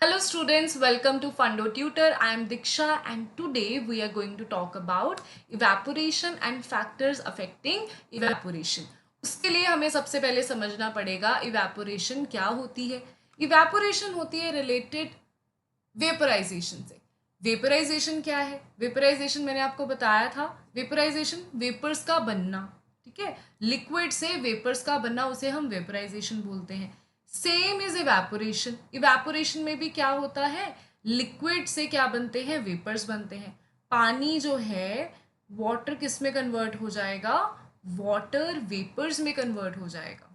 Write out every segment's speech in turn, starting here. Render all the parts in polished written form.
Hello students, welcome to Fundo Tutor. I am Diksha and today we are going to talk about evaporation and factors affecting evaporation. उसके लिए हमें सबसे पहले समझना पड़ेगा evaporation क्या होती है. Evaporation होती है related वेपराइजेशन से. वेपराइजेशन क्या है? वेपराइजेशन मैंने आपको बताया था. वेपराइजेशन वेपर्स का बनना, ठीक है. लिक्विड से वेपर्स का बनना उसे हम वेपराइजेशन बोलते हैं. Same is evaporation. इवेपोरेशन में भी क्या होता है? लिक्विड से क्या बनते हैं? वेपर्स बनते हैं. पानी जो है वाटर किस में कन्वर्ट हो जाएगा? वाटर वेपर्स में कन्वर्ट हो जाएगा.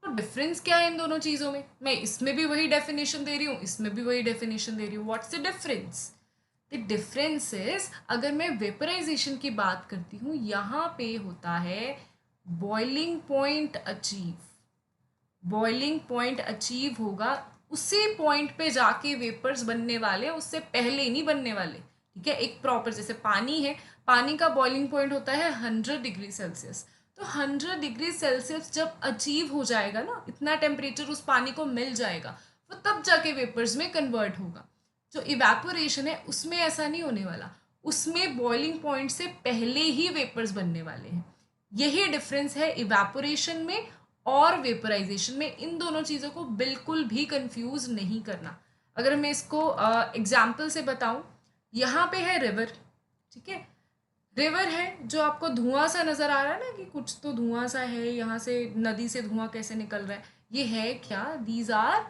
तो डिफरेंस क्या है इन दोनों चीजों में? मैं इसमें भी वही डेफिनेशन दे रही हूँ, इसमें भी वही डेफिनेशन दे रही हूँ. What's the difference? The difference is, अगर मैं वेपराइजेशन की बात करती हूँ, यहाँ पे होता है boiling point achieve. Boiling point achieve होगा, उसी पॉइंट पे जाके वेपर्स बनने वाले, उससे पहले नहीं बनने वाले. ठीक है. एक प्रॉपर, जैसे पानी है, पानी का बॉइलिंग पॉइंट होता है 100 डिग्री सेल्सियस. तो 100 डिग्री सेल्सियस जब अचीव हो जाएगा ना, इतना टेम्परेचर उस पानी को मिल जाएगा, तो तब जाके वेपर्स में कन्वर्ट होगा. जो इवेपोरेशन है उसमें ऐसा नहीं होने वाला. उसमें बॉइलिंग पॉइंट से पहले ही वेपर्स बनने वाले हैं. यही डिफरेंस है इवेपोरेशन में और वेपराइजेशन में. इन दोनों चीज़ों को बिल्कुल भी कंफ्यूज नहीं करना. अगर मैं इसको एग्जाम्पल से बताऊं, यहाँ पे है रिवर. ठीक है. रिवर है जो आपको धुआं सा नजर आ रहा है ना, कि कुछ तो धुआं सा है, यहाँ से नदी से धुआं कैसे निकल रहा है. ये है क्या? These are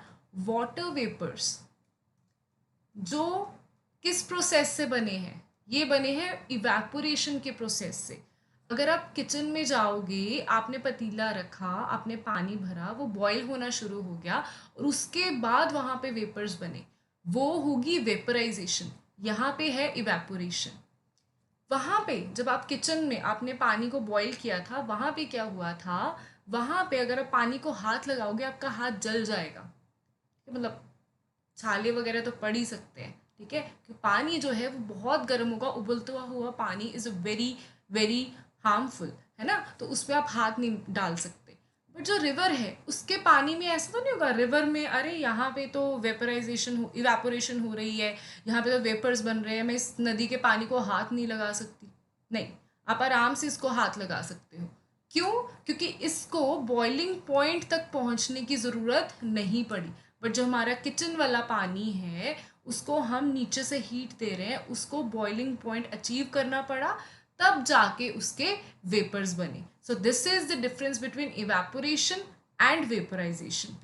water vapours. जो किस प्रोसेस से बने हैं? ये बने हैं इवेपोरेशन के प्रोसेस से. अगर आप किचन में जाओगे, आपने पतीला रखा, आपने पानी भरा, वो बॉईल होना शुरू हो गया और उसके बाद वहाँ पे वेपर्स बने, वो होगी वेपराइजेशन. यहाँ पे है इवेपोरेशन. वहाँ पे जब आप किचन में आपने पानी को बॉईल किया था, वहाँ पे क्या हुआ था? वहाँ पे अगर आप पानी को हाथ लगाओगे, आपका हाथ जल जाएगा. मतलब छाले वगैरह तो पड़ ही सकते हैं. ठीक है. कि पानी जो है वो बहुत गर्म होगा. उबलता हुआ पानी इज वेरी वेरी हार्मफुल, है ना. तो उस पर आप हाथ नहीं डाल सकते. बट जो रिवर है उसके पानी में ऐसा तो नहीं होगा. रिवर में अरे यहाँ पे तो वेपराइजेशन हो, इवेपोरेशन हो रही है, यहाँ पे तो वेपर्स बन रहे हैं, मैं इस नदी के पानी को हाथ नहीं लगा सकती. नहीं, आप आराम से इसको हाथ लगा सकते हो. क्यों? क्योंकि इसको बॉइलिंग पॉइंट तक पहुंचने की ज़रूरत नहीं पड़ी. बट जो हमारा किचन वाला पानी है, उसको हम नीचे से हीट दे रहे हैं, उसको बॉइलिंग पॉइंट अचीव करना पड़ा, तब जाके उसके वेपर्स बने. So this is the difference between evaporation and vaporisation.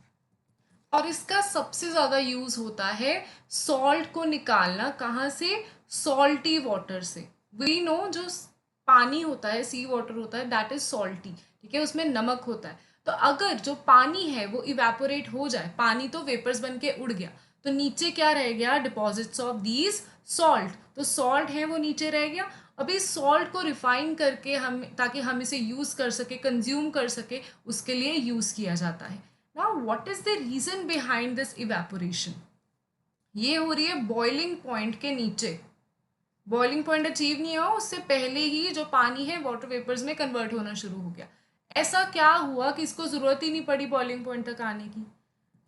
और इसका सबसे ज़्यादा यूज़ होता है सॉल्ट को निकालना. कहाँ से? सॉल्टी वाटर से. वी नो जो पानी होता है, सी वाटर होता है, दैट इज सॉल्टी. ठीक है. उसमें नमक होता है. तो अगर जो पानी है वो इवेपोरेट हो जाए, पानी तो वेपर्स बन के उड़ गया, तो नीचे क्या रह गया? Deposits of these salt. तो सॉल्ट है वो नीचे रह गया. अभी सॉल्ट को रिफाइन करके हम, ताकि हम इसे यूज़ कर सके, कंज्यूम कर सके, उसके लिए यूज़ किया जाता है. Now what is the reason behind this evaporation? ये हो रही है बॉइलिंग पॉइंट के नीचे. बॉइलिंग पॉइंट अचीव नहीं हुआ, उससे पहले ही जो पानी है वाटर वेपर्स में कन्वर्ट होना शुरू हो गया. ऐसा क्या हुआ कि इसको ज़रूरत ही नहीं पड़ी बॉइलिंग पॉइंट तक आने की?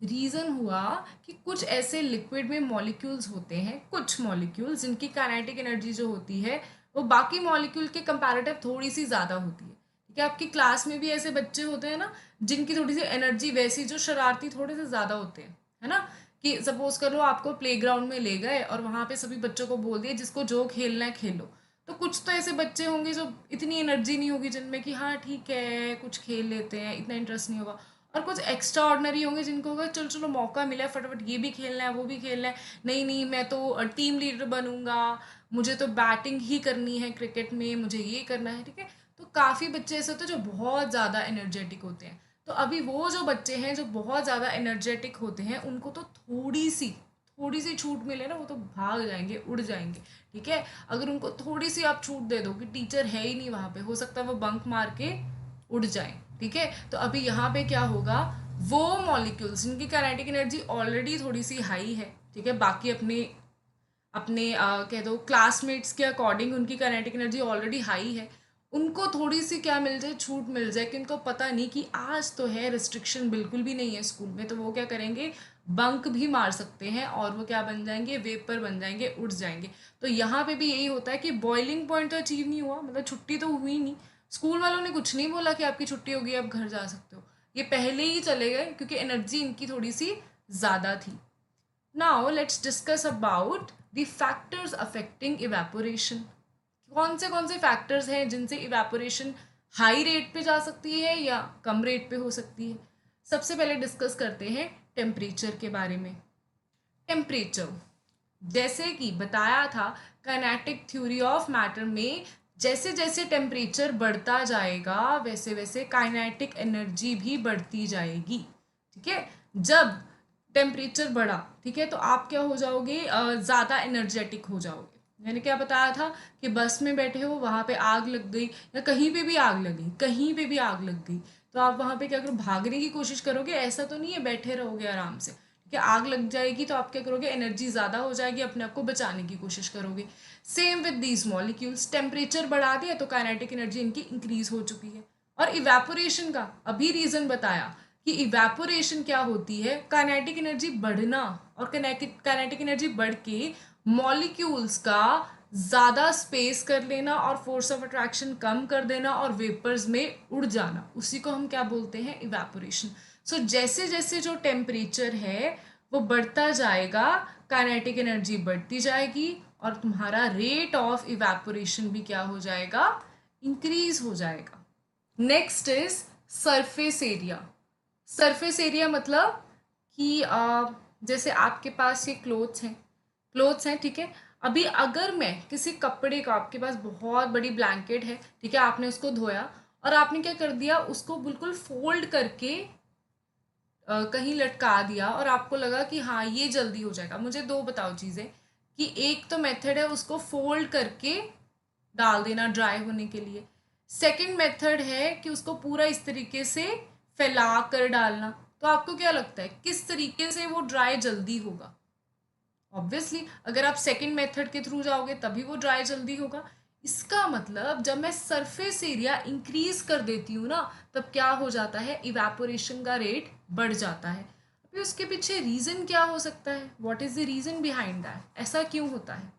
रीज़न हुआ कि कुछ ऐसे लिक्विड में मॉलिक्यूल्स होते हैं, कुछ मॉलिक्यूल्स जिनकी काइनेटिक एनर्जी जो होती है वो बाकी मॉलिक्यूल के कंपैरेटिव थोड़ी सी ज़्यादा होती है. ठीक है. आपकी क्लास में भी ऐसे बच्चे होते हैं ना, जिनकी थोड़ी सी एनर्जी वैसी, जो शरारती थोड़े से ज़्यादा होते हैं, है ना. कि सपोज कर लो आपको प्लेग्राउंड में ले गए और वहाँ पे सभी बच्चों को बोल दिया जिसको जो खेलना है खेलो. तो कुछ तो ऐसे बच्चे होंगे जो इतनी एनर्जी नहीं होगी जिनमें कि हाँ ठीक है कुछ खेल लेते हैं, इतना इंटरेस्ट नहीं होगा. और कुछ एक्स्ट्रा ऑर्डनरी होंगे जिनको होगा चलो चलो मौका मिला है, फटाफट ये भी खेलना है वो भी खेलना है. नहीं नहीं, मैं तो टीम लीडर बनूंगा, मुझे तो बैटिंग ही करनी है क्रिकेट में, मुझे ये करना है. ठीक है. तो काफ़ी बच्चे ऐसे होते हैं जो बहुत ज़्यादा एनर्जेटिक होते हैं. तो अभी वो जो बच्चे हैं जो बहुत ज़्यादा एनर्जेटिक होते हैं, उनको तो थोड़ी सी छूट मिले ना, वो तो भाग जाएंगे, उड़ जाएंगे. ठीक है. अगर उनको थोड़ी सी आप छूट दे दो कि टीचर है ही नहीं वहाँ पे, हो सकता है वो बंक मार के उड़ जाएं. ठीक है. तो अभी यहाँ पे क्या होगा? वो मॉलिक्यूल्स जिनकी काइनेटिक एनर्जी ऑलरेडी थोड़ी सी हाई है, ठीक है, बाकी अपने अपने कह दो क्लासमेट्स के अकॉर्डिंग उनकी काइनेटिक एनर्जी ऑलरेडी हाई है, उनको थोड़ी सी क्या मिल जाए? छूट मिल जाए. कि उनको पता नहीं कि आज तो है, रिस्ट्रिक्शन बिल्कुल भी नहीं है स्कूल में, तो वो क्या करेंगे? बंक भी मार सकते हैं और वो क्या बन जाएंगे, वेपर बन जाएंगे, उड़ जाएंगे। तो यहाँ पे भी यही होता है कि बॉइलिंग पॉइंट तो अचीव नहीं हुआ, मतलब छुट्टी तो हुई नहीं, स्कूल वालों ने कुछ नहीं बोला कि आपकी छुट्टी होगी आप घर जा सकते हो, ये पहले ही चले गए क्योंकि एनर्जी इनकी थोड़ी सी ज़्यादा थी। Now let's discuss about the factors affecting evaporation. कौन से फैक्टर्स हैं जिनसे इवेपोरेशन हाई रेट पे जा सकती है या कम रेट पे हो सकती है। सबसे पहले डिस्कस करते हैं टेम्परेचर के बारे में। टेम्परेचर, जैसे कि बताया था काइनेटिक थ्योरी ऑफ मैटर में, जैसे जैसे टेम्परेचर बढ़ता जाएगा वैसे वैसे काइनेटिक एनर्जी भी बढ़ती जाएगी। ठीक है, जब टेम्परेचर बढ़ा, ठीक है, तो आप क्या हो जाओगे, ज़्यादा एनर्जेटिक हो जाओगे। मैंने क्या बताया था कि बस में बैठे हो, वहाँ पे आग लग गई या कहीं पे भी आग लगी, कहीं पे भी आग लग गई, तो आप वहाँ पे क्या करो, भागने की कोशिश करोगे, ऐसा तो नहीं है बैठे रहोगे आराम से। ठीक है, आग लग जाएगी तो आप क्या करोगे, एनर्जी ज़्यादा हो जाएगी, अपने आप को बचाने की कोशिश करोगे। Same with these molecules, temperature बढ़ा दिया तो काइनेटिक एनर्जी इनकी इंक्रीज हो चुकी है। और इवेपोरेशन का अभी रीज़न बताया कि इवेपोरेशन क्या होती है, काइनेटिक एनर्जी बढ़ना, और काइनेटिक एनर्जी बढ़ के मॉलिक्यूल्स का ज़्यादा स्पेस कर लेना और फोर्स ऑफ अट्रैक्शन कम कर देना और वेपर्स में उड़ जाना, उसी को हम क्या बोलते हैं, इवेपोरेशन। सो जैसे जैसे जो टेम्परेचर है वो बढ़ता जाएगा, काइनेटिक एनर्जी बढ़ती जाएगी और तुम्हारा रेट ऑफ इवेपोरेशन भी क्या हो जाएगा, इंक्रीज हो जाएगा। Next is surface area. Surface area मतलब कि जैसे आपके पास ये क्लोथ्स हैं, ठीक है, अभी अगर मैं किसी कपड़े का, आपके पास बहुत बड़ी ब्लैंकेट है, ठीक है, आपने उसको धोया और आपने क्या कर दिया, उसको बिल्कुल फोल्ड करके कहीं लटका दिया और आपको लगा कि हाँ ये जल्दी हो जाएगा। मुझे दो बताओ चीज़ें, कि एक तो मेथड है उसको फोल्ड करके डाल देना ड्राई होने के लिए, सेकंड मेथड है कि उसको पूरा इस तरीके से फैला कर डालना। तो आपको क्या लगता है किस तरीके से वो ड्राई जल्दी होगा? ऑब्वियसली अगर आप सेकंड मेथड के थ्रू जाओगे तभी वो ड्राई जल्दी होगा। इसका मतलब जब मैं सरफेस एरिया इंक्रीज कर देती हूँ ना, तब क्या हो जाता है, इवेपोरेशन का रेट बढ़ जाता है। अभी उसके पीछे रीज़न क्या हो सकता है, what is the reason behind that, ऐसा क्यों होता है?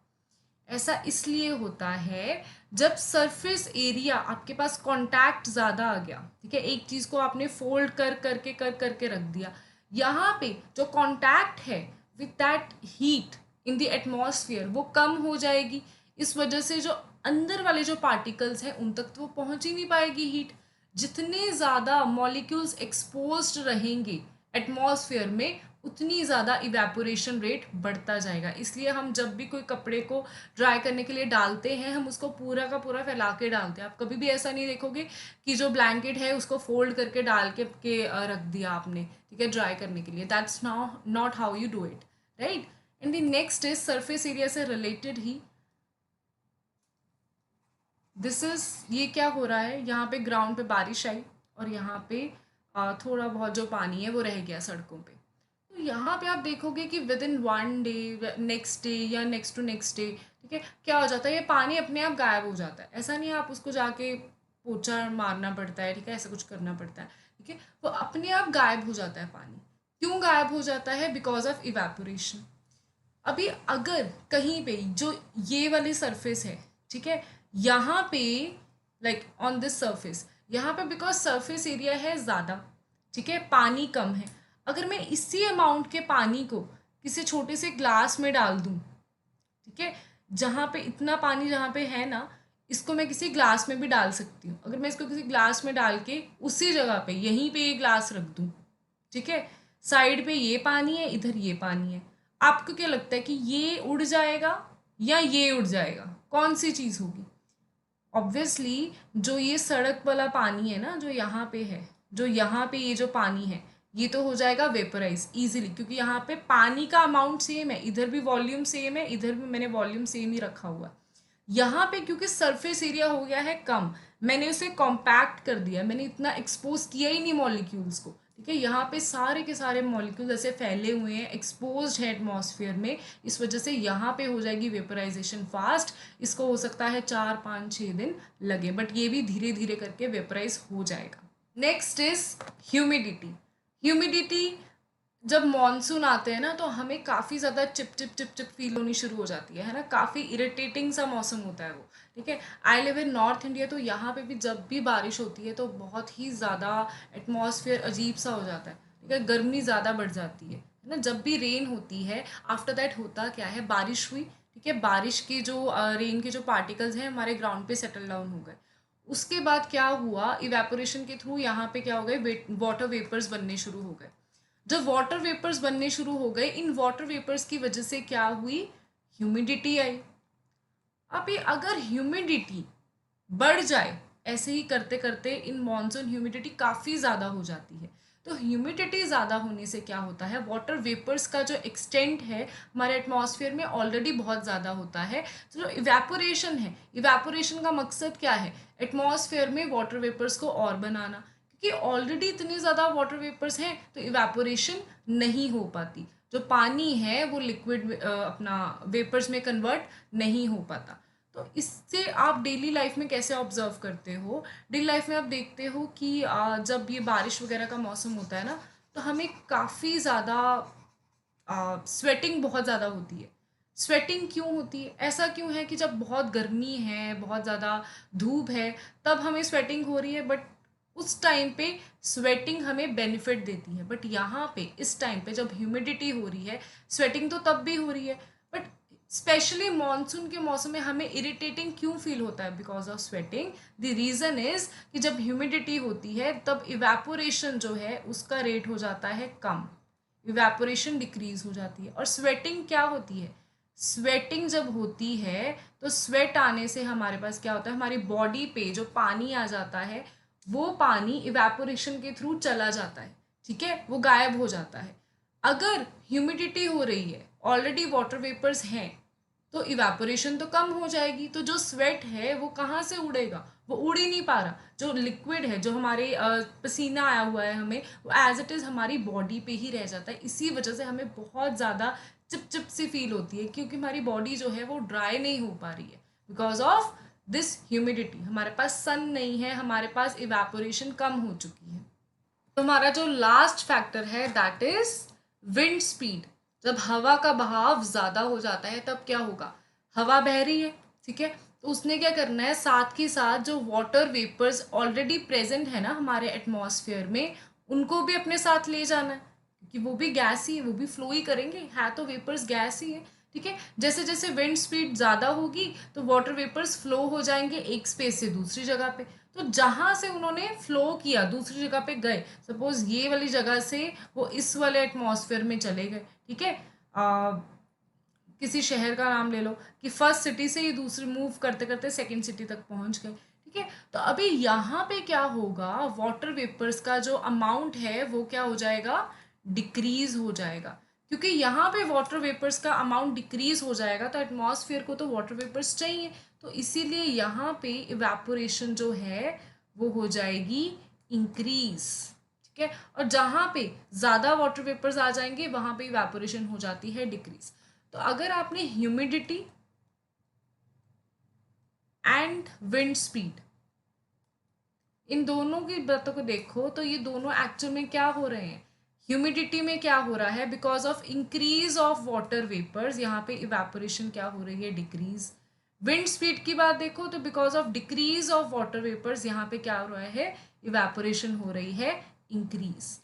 ऐसा इसलिए होता है जब सरफेस एरिया आपके पास कांटेक्ट ज़्यादा आ गया, ठीक है, एक चीज़ को आपने फोल्ड कर करके रख दिया, यहाँ पे जो कांटेक्ट है with that heat in the atmosphere वो कम हो जाएगी। इस वजह से जो अंदर वाले जो पार्टिकल्स हैं उन तक तो वो पहुँच ही नहीं पाएगी हीट। जितने ज़्यादा मॉलिक्यूल्स एक्सपोज्ड रहेंगे एटमॉस्फेयर में, उतनी ज़्यादा इवेपोरेशन रेट बढ़ता जाएगा। इसलिए हम जब भी कोई कपड़े को ड्राई करने के लिए डालते हैं, हम उसको पूरा का पूरा फैला के डालते हैं। आप कभी भी ऐसा नहीं देखोगे कि जो ब्लैंकेट है उसको फोल्ड करके डाल के रख दिया आपने, ठीक है, ड्राई करने के लिए। That's not how you do it, right. And the next is surface area से रिलेटेड ही दिस इज, ये क्या हो रहा है, यहाँ पे ग्राउंड पे बारिश आई और यहाँ पे थोड़ा बहुत जो पानी है वो रह गया सड़कों पे। तो यहाँ पे आप देखोगे कि with in one day, next day या नेक्स्ट टू नेक्स्ट डे, ठीक है, क्या हो जाता है, ये पानी अपने आप गायब हो जाता है। ऐसा नहीं है आप उसको जाके पोछा मारना पड़ता है, ठीक है, ऐसा कुछ करना पड़ता है, ठीक है, वो अपने आप गायब हो जाता है पानी। क्यों गायब हो जाता है? Because of evaporation. अभी अगर कहीं पे जो ये वाली सरफेस है, ठीक है, यहाँ पे लाइक ऑन दिस सरफेस, यहाँ पे बिकॉज सरफेस एरिया है ज़्यादा, ठीक है, पानी कम है, अगर मैं इसी अमाउंट के पानी को किसी छोटे से ग्लास में डाल दूँ, ठीक है, जहाँ पे इतना पानी जहाँ पे है ना, इसको मैं किसी ग्लास में भी डाल सकती हूँ। अगर मैं इसको किसी ग्लास में डाल के उसी जगह पे यहीं पे ये ग्लास रख दूँ, ठीक है, साइड पे ये पानी है, इधर ये पानी है, आपको क्या लगता है कि ये उड़ जाएगा या ये उड़ जाएगा? कौन सी चीज़ होगी? ऑब्वियसली जो ये सड़क वाला पानी है ना, जो यहाँ पे है, जो यहाँ पे ये जो पानी है, ये तो हो जाएगा वेपराइज इजीली, क्योंकि यहाँ पे पानी का अमाउंट सेम है, इधर भी वॉल्यूम सेम है, इधर भी मैंने वॉल्यूम सेम ही रखा हुआ। यहाँ पे क्योंकि सरफेस एरिया हो गया है कम, मैंने उसे कॉम्पैक्ट कर दिया, मैंने इतना एक्सपोज किया ही नहीं मॉलिक्यूल्स को, ठीक है, यहाँ पे सारे के सारे मॉलिक्यूल्स ऐसे फैले हुए हैं, एक्सपोज्ड है एटमॉस्फेयर में, इस वजह से यहाँ पे हो जाएगी वेपराइजेशन फास्ट। इसको हो सकता है 4 5 6 दिन लगे, बट ये भी धीरे धीरे करके वेपराइज हो जाएगा। Next is humidity. ह्यूमिडिटी जब मॉनसून आते हैं ना तो हमें काफ़ी ज़्यादा chip chip chip chip feel होनी शुरू हो जाती है ना, काफ़ी इरिटेटिंग सा मौसम होता है वो। ठीक है, I live in north India, तो यहाँ पे भी जब भी बारिश होती है तो बहुत ही ज़्यादा एटमॉस्फेयर अजीब सा हो जाता है। ठीक है, गर्मी ज़्यादा बढ़ जाती है ना। जब भी रेन होती है, आफ्टर दैट होता क्या है, बारिश हुई, ठीक है, बारिश के जो रेन के जो पार्टिकल्स हैं हमारे ग्राउंड पे सेटल डाउन हो गए। उसके बाद क्या हुआ, इवेपोरेशन के थ्रू यहाँ पे क्या हो गए, वाटर वेपर्स बनने शुरू हो गए। जब वाटर वेपर्स बनने शुरू हो गए, इन वाटर वेपर्स की वजह से क्या हुई, ह्यूमिडिटी आई। अभी अगर ह्यूमिडिटी बढ़ जाए, ऐसे ही करते करते इन मॉनसून ह्यूमिडिटी काफ़ी ज़्यादा हो जाती है। तो ह्यूमिडिटी ज़्यादा होने से क्या होता है, वाटर वेपर्स का जो एक्सटेंट है हमारे एटमॉस्फेयर में ऑलरेडी बहुत ज़्यादा होता है। तो जो इवेपोरेशन है, इवेपोरेशन का मकसद क्या है, एटमॉस्फेयर में वाटर वेपर्स को और बनाना। क्योंकि ऑलरेडी इतने ज़्यादा वाटर वेपर्स हैं तो इवेपोरेशन नहीं हो पाती, जो पानी है वो लिक्विड अपना वेपर्स में कन्वर्ट नहीं हो पाता। तो इससे आप डेली लाइफ में कैसे ऑब्जर्व करते हो, डेली लाइफ में आप देखते हो कि जब ये बारिश वगैरह का मौसम होता है ना, तो हमें काफ़ी ज़्यादा स्वेटिंग बहुत ज़्यादा होती है। स्वेटिंग क्यों होती है, ऐसा क्यों है कि जब बहुत गर्मी है, बहुत ज़्यादा धूप है, तब हमें स्वेटिंग हो रही है, बट उस टाइम पे स्वेटिंग हमें बेनिफिट देती है। बट यहाँ पे इस टाइम पे जब ह्यूमिडिटी हो रही है, स्वेटिंग तो तब भी हो रही है, बट स्पेशली मॉनसून के मौसम में हमें इरिटेटिंग क्यों फील होता है, because of sweating. The reason is कि जब ह्यूमिडिटी होती है तब इवेपोरेशन जो है उसका रेट हो जाता है कम, इवेपोरेशन डिक्रीज हो जाती है। और स्वेटिंग क्या होती है, स्वेटिंग जब होती है तो स्वेट आने से हमारे पास क्या होता है, हमारी बॉडी पे जो पानी आ जाता है वो पानी इवेपोरेशन के थ्रू चला जाता है। ठीक है, वो गायब हो जाता है। अगर ह्यूमिडिटी हो रही है, ऑलरेडी वाटर वेपर्स हैं, तो इवेपोरेशन तो कम हो जाएगी, तो जो स्वेट है वो कहाँ से उड़ेगा, वो उड़ ही नहीं पा रहा। जो लिक्विड है, जो हमारे पसीना आया हुआ है हमें, वो एज इट इज़ हमारी बॉडी पे ही रह जाता है। इसी वजह से हमें बहुत ज़्यादा चिप चिप सी फील होती है, क्योंकि हमारी बॉडी जो है वो ड्राई नहीं हो पा रही है बिकॉज ऑफ दिस ह्यूमिडिटी। हमारे पास सन नहीं है, हमारे पास इवेपोरेशन कम हो चुकी है। तो हमारा जो लास्ट फैक्टर है दैट इज विंड स्पीड। जब हवा का बहाव ज़्यादा हो जाता है तब क्या होगा, हवा बह रही है, ठीक है, तो उसने क्या करना है, साथ के साथ जो वाटर वेपर्स ऑलरेडी प्रेजेंट है ना हमारे एटमॉस्फेयर में, उनको भी अपने साथ ले जाना है, क्योंकि वो भी गैस ही है, वो भी फ्लो ही करेंगे, है तो वेपर्स गैस ही है। ठीक है, जैसे जैसे विंड स्पीड ज़्यादा होगी तो वाटर वेपर्स फ्लो हो जाएंगे एक स्पेस से दूसरी जगह पे। तो जहाँ से उन्होंने फ्लो किया दूसरी जगह पे गए, सपोज ये वाली जगह से वो इस वाले एटमॉस्फेयर में चले गए, ठीक है, किसी शहर का नाम ले लो कि फर्स्ट सिटी से ही दूसरी मूव करते करते सेकंड सिटी तक पहुंच गए। ठीक है, तो अभी यहाँ पे क्या होगा, वाटर वेपर्स का जो अमाउंट है वो क्या हो जाएगा, डिक्रीज हो जाएगा। क्योंकि यहाँ पे वाटर वेपर्स का अमाउंट डिक्रीज हो जाएगा तो एटमॉस्फेयर को तो वाटर वेपर्स चाहिए, तो इसीलिए यहाँ पे इवेपोरेशन जो है वो हो जाएगी इंक्रीज। ठीक है, और जहाँ पे ज़्यादा वाटर वेपर्स आ जाएंगे वहाँ पे इवेपोरेशन हो जाती है डिक्रीज। तो अगर आपने ह्यूमिडिटी एंड विंड स्पीड, इन दोनों की बातों को देखो तो ये दोनों एक्चुअल में क्या हो रहे हैं, ह्यूमिडिटी में क्या हो रहा है, because of increase of water vapours यहाँ पे इवेपोरेशन क्या हो रही है, डिक्रीज। विंड स्पीड की बात देखो तो because of decrease of water vapours यहाँ पे क्या हो रहा है, इवेपोरेशन हो रही है इंक्रीज।